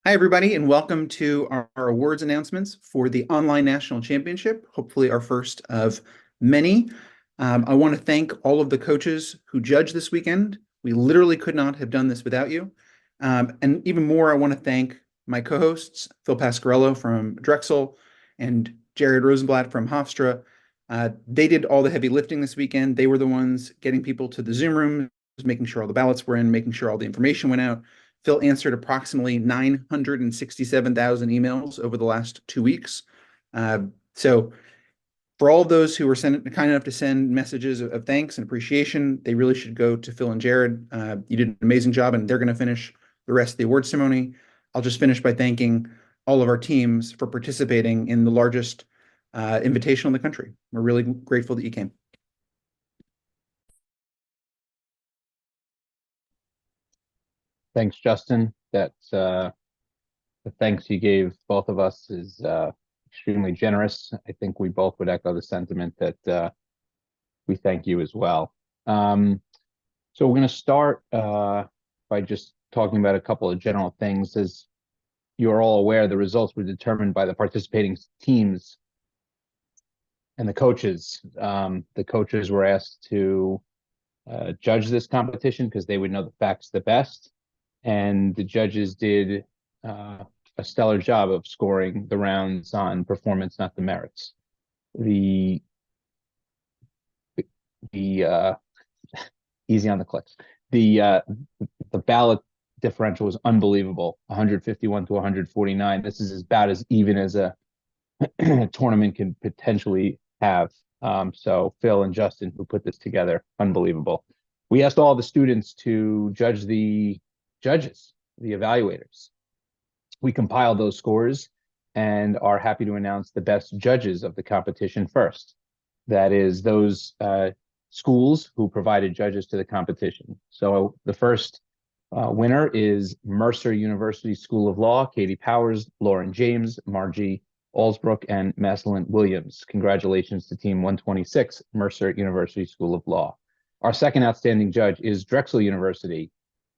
Hi, everybody, and welcome to our awards announcements for the Online National Championship, hopefully our first of many. I want to thank all of the coaches who judged this weekend. We literally could not have done this without you. And even more, I want to thank my co-hosts, Phil Pasquarello from Drexel and Jared Rosenblatt from Hofstra. They did all the heavy lifting this weekend. They were the ones getting people to the Zoom rooms, making sure all the ballots were in, making sure all the information went out. Phil answered approximately 967,000 emails over the last 2 weeks. So for all of those who were kind enough to send messages of thanks and appreciation, they really should go to Phil and Jared. You did an amazing job, and they're going to finish the rest of the award ceremony. I'll just finish by thanking all of our teams for participating in the largest invitational in the country. We're really grateful that you came. Thanks, Justin. The thanks you gave both of us is extremely generous. I think we both would echo the sentiment that we thank you as well. So we're going to start by just talking about a couple of general things. As you're all aware, the results were determined by the participating teams and the coaches. The coaches were asked to judge this competition because they would know the facts the best. And the judges did a stellar job of scoring the rounds on performance, not the merits. The easy on the clicks. The ballot differential was unbelievable, 151 to 149. This is about as even as a tournament can potentially have. So Phil and Justin, who put this together, unbelievable. We asked all the students to judge the judges, the evaluators. We compiled those scores and are happy to announce the best judges of the competition first. That is those schools who provided judges to the competition. So the first winner is Mercer University School of Law, Katie Powers, Lauren James, Margie Allsbrook, and Maslin Williams. Congratulations to Team 126, Mercer University School of Law. Our second outstanding judge is Drexel University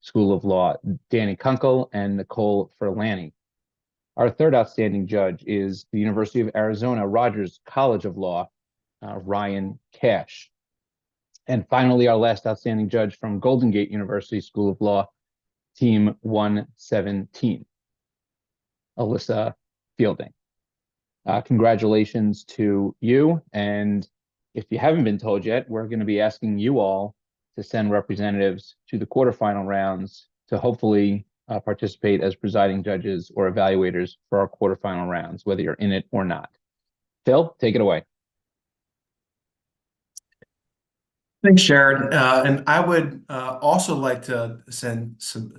School of Law, Danny Kunkel and Nicole Ferlani. Our third outstanding judge is the University of Arizona Rogers College of Law, Ryan Cash. And finally, our last outstanding judge from Golden Gate University School of Law, Team 117, Alyssa Fielding. Congratulations to you. And if you haven't been told yet, we're going to be asking you all to send representatives to the quarterfinal rounds to hopefully participate as presiding judges or evaluators for our quarterfinal rounds, whether you're in it or not. Phil, take it away. Thanks, Jared. And I would also like to send some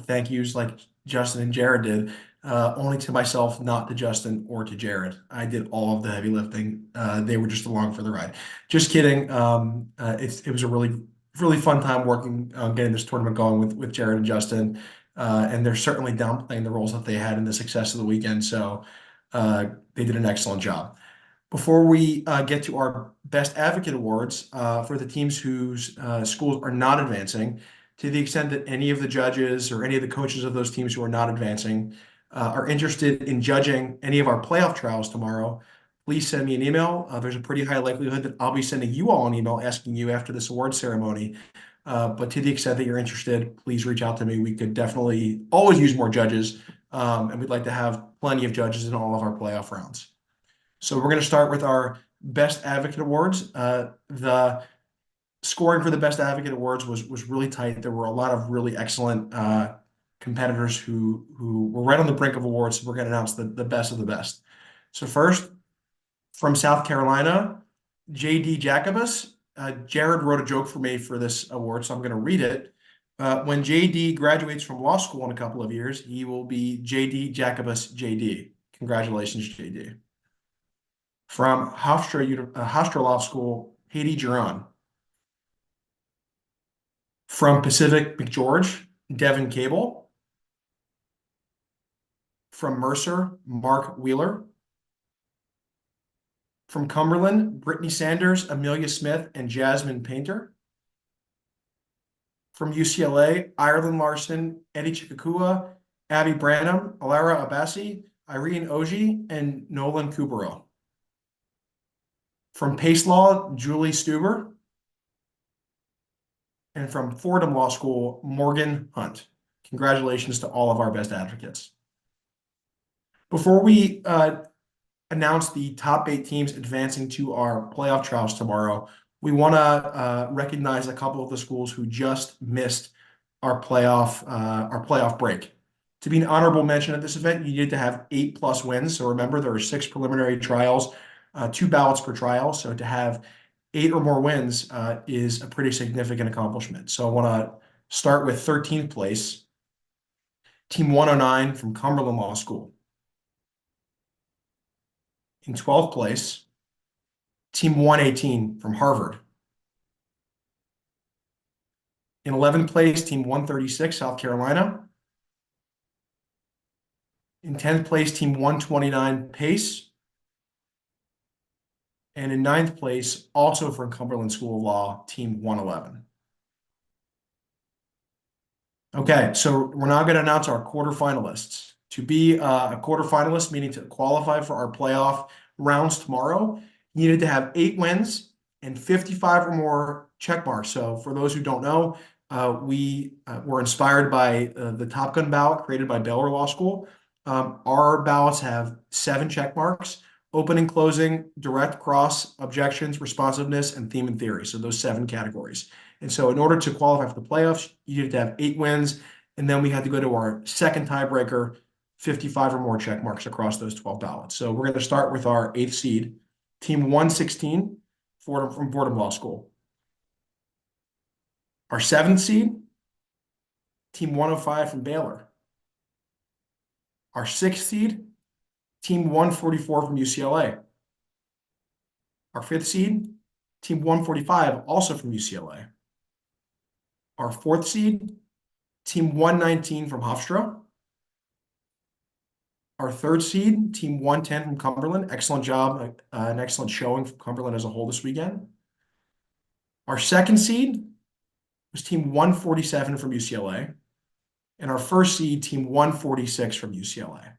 thank yous like Justin and Jared did, only to myself, not to Justin or to Jared. I did all of the heavy lifting. They were just along for the ride. Just kidding. It was a really fun time working on getting this tournament going with Jared and Justin. And they're certainly downplaying the roles that they had in the success of the weekend. So they did an excellent job. Before we get to our Best Advocate Awards for the teams whose schools are not advancing, to the extent that any of the judges or any of the coaches of those teams who are not advancing are interested in judging any of our playoff trials tomorrow, please send me an email. There's a pretty high likelihood that I'll be sending you all an email asking you after this award ceremony. But to the extent that you're interested, please reach out to me. We could definitely always use more judges, and we'd like to have plenty of judges in all of our playoff rounds. So we're going to start with our Best Advocate Awards. The scoring for the Best Advocate Awards was really tight. There were a lot of really excellent competitors who were right on the brink of awards. So we're going to announce the best of the best. So first, from South Carolina, J.D. Jacobus. Jared wrote a joke for me for this award, so I'm going to read it. When J.D. graduates from law school in a couple of years, he will be J.D. Jacobus J.D. Congratulations, J.D. From Hofstra Law School, Haiti Giron. From Pacific McGeorge, Devin Cable. From Mercer, Mark Wheeler. From Cumberland, Brittany Sanders, Amelia Smith, and Jasmine Painter. From UCLA, Ireland Larson, Eddie Chikakua, Abby Branham, Alara Abassi, Irene Oji, and Nolan Kubero. From Pace Law, Julie Stuber. And from Fordham Law School, Morgan Hunt. Congratulations to all of our best advocates. Before we announce the top 8 teams advancing to our playoff trials tomorrow, we want to recognize a couple of the schools who just missed our playoff break. To be an honorable mention at this event, you need to have 8+ wins. So remember, there are 6 preliminary trials, 2 ballots per trial. So to have 8 or more wins is a pretty significant accomplishment. So I want to start with 13th place, Team 109 from Cumberland Law School. In 12th place, Team 118 from Harvard. In 11th place, Team 136, South Carolina. In 10th place, Team 129, Pace. And in 9th place, also from Cumberland School of Law, Team 111. Okay, so we're now going to announce our quarterfinalists. To be a quarterfinalist, meaning to qualify for our playoff rounds tomorrow, you needed to have 8 wins and 55 or more check marks. So for those who don't know, we were inspired by the Top Gun ballot created by Baylor Law School. Our ballots have 7 check marks: opening, closing, direct, cross, objections, responsiveness, and theme and theory. So those 7 categories. And so in order to qualify for the playoffs, you needed to have 8 wins. And then we had to go to our second tiebreaker, 55 or more check marks across those 12 ballots. So we're going to start with our 8th seed, Team 116 from Fordham Law School. Our 7th seed, Team 105 from Baylor. Our 6th seed, Team 144 from UCLA. Our 5th seed, Team 145, also from UCLA. Our 4th seed, Team 119 from Hofstra. Our 3rd seed, Team 110 from Cumberland. Excellent job, an excellent showing from Cumberland as a whole this weekend. Our 2nd seed was Team 147 from UCLA. And our 1st seed, Team 146 from UCLA.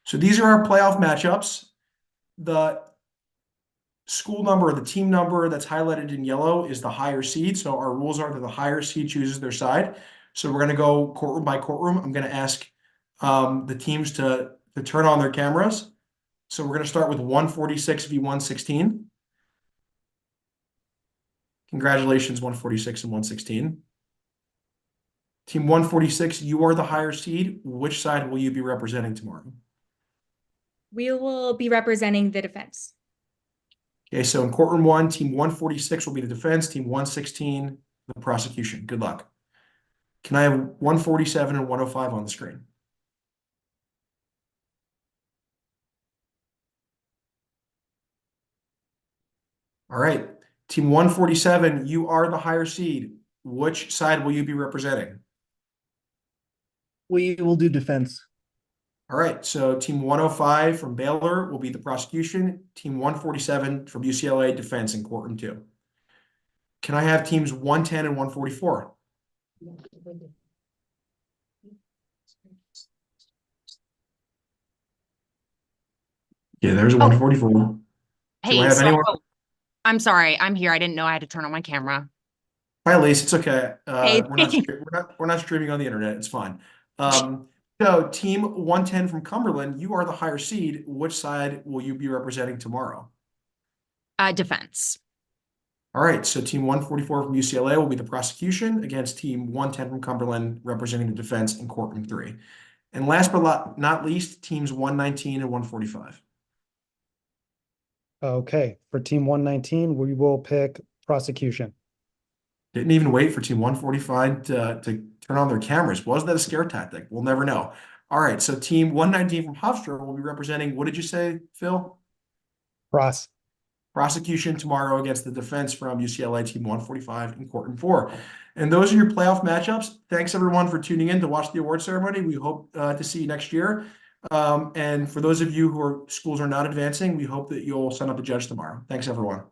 So these are our playoff matchups. The school number, or the team number that's highlighted in yellow, is the higher seed. So our rules are that the higher seed chooses their side. So we're going to go courtroom by courtroom. I'm going to ask the teams to turn on their cameras. So we're going to start with 146 v 116. Congratulations, 146 and 116. Team 146, you are the higher seed. Which side will you be representing tomorrow? We will be representing the defense. Okay, so in courtroom 1, Team 146 will be the defense, Team 116, the prosecution. Good luck. Can I have 147 and 105 on the screen? All right, Team 147, you are the higher seed. Which side will you be representing? We will do defense. All right, so Team 105 from Baylor will be the prosecution. Team 147 from UCLA, defense in courtroom 2. Can I have teams 110 and 144? Yeah, there's 144. Do I Hey, have so anyone? I'm sorry, I'm here. I didn't know I had to turn on my camera. Hi, Elise. It's okay. Hey. We're not streaming on the internet. It's fine. So Team 110 from Cumberland, you are the higher seed. Which side will you be representing tomorrow? Defense. All right. So Team 144 from UCLA will be the prosecution against Team 110 from Cumberland, representing the defense in courtroom 3. And last but not least, teams 119 and 145. Okay, for team 119, we will pick prosecution. Didn't even wait for Team 145 to turn on their cameras. Was that a scare tactic? We'll never know. All right, so Team 119 from Hofstra will be representing, what did you say, Phil? Prosecution tomorrow against the defense from UCLA, Team 145 in courtroom 4. And those are your playoff matchups. Thanks, everyone, for tuning in to watch the award ceremony. We hope to see you next year. And for those of you who schools are not advancing, we hope that you'll sign up to judge tomorrow. Thanks, everyone.